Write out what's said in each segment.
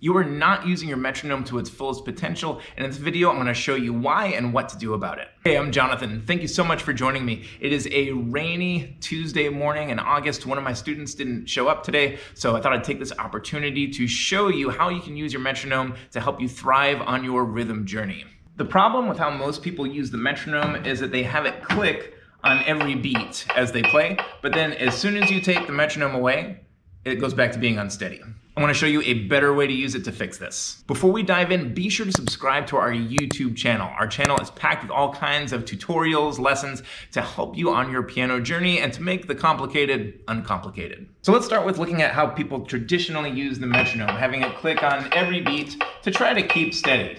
You are not using your metronome to its fullest potential, and in this video I'm going to show you why and what to do about it. Hey, I'm Jonathan. Thank you so much for joining me. It is a rainy Tuesday morning in August. One of my students didn't show up today, so I thought I'd take this opportunity to show you how you can use your metronome to help you thrive on your rhythm journey. The problem with how most people use the metronome is that they have it click on every beat as they play, but then as soon as you take the metronome away, it goes back to being unsteady. I want to show you a better way to use it to fix this. Before we dive in, be sure to subscribe to our YouTube channel. Our channel is packed with all kinds of tutorials, lessons to help you on your piano journey and to make the complicated uncomplicated. So let's start with looking at how people traditionally use the metronome, having it click on every beat to try to keep steady.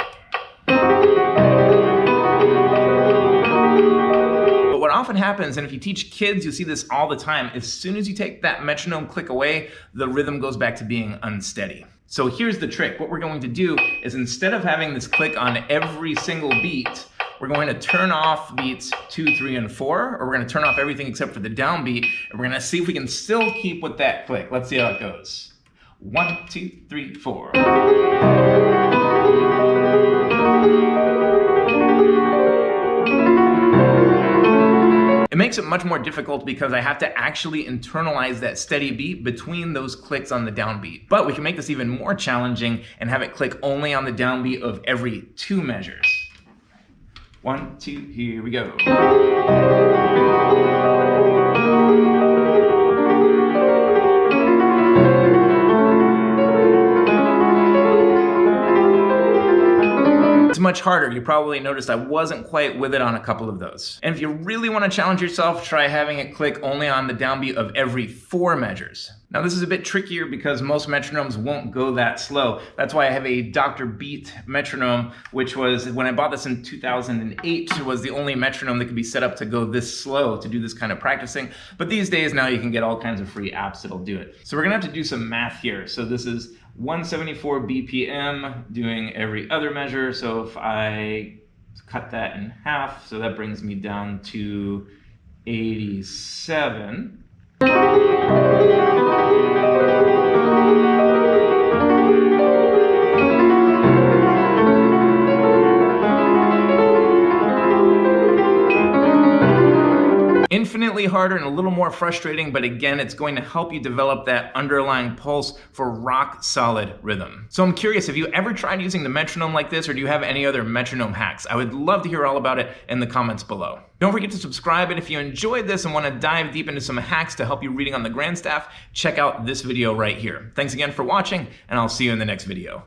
What often happens, and if you teach kids, you'll see this all the time, as soon as you take that metronome click away, the rhythm goes back to being unsteady. So here's the trick. What we're going to do is instead of having this click on every single beat, we're going to turn off beats 2, 3, and 4, or we're going to turn off everything except for the downbeat, and we're going to see if we can still keep with that click. Let's see how it goes. 1, 2, 3, 4. It makes it much more difficult because I have to actually internalize that steady beat between those clicks on the downbeat. But we can make this even more challenging and have it click only on the downbeat of every 2 measures. 1, 2, here we go. It's much harder. You probably noticed I wasn't quite with it on a couple of those. And if you really want to challenge yourself, try having it click only on the downbeat of every 4 measures. Now this is a bit trickier because most metronomes won't go that slow. That's why I have a Dr. Beat metronome, which was, when I bought this in 2008, was the only metronome that could be set up to go this slow, to do this kind of practicing. But these days now you can get all kinds of free apps that'll do it. So we're gonna have to do some math here. So this is 174 BPM doing every other measure. So if I cut that in half, so that brings me down to 87. Infinitely harder and a little more frustrating, but again, it's going to help you develop that underlying pulse for rock solid rhythm. So I'm curious, have you ever tried using the metronome like this, or do you have any other metronome hacks? I would love to hear all about it in the comments below. Don't forget to subscribe, and if you enjoyed this and want to dive deep into some hacks to help you reading on the grand staff, check out this video right here. Thanks again for watching, and I'll see you in the next video.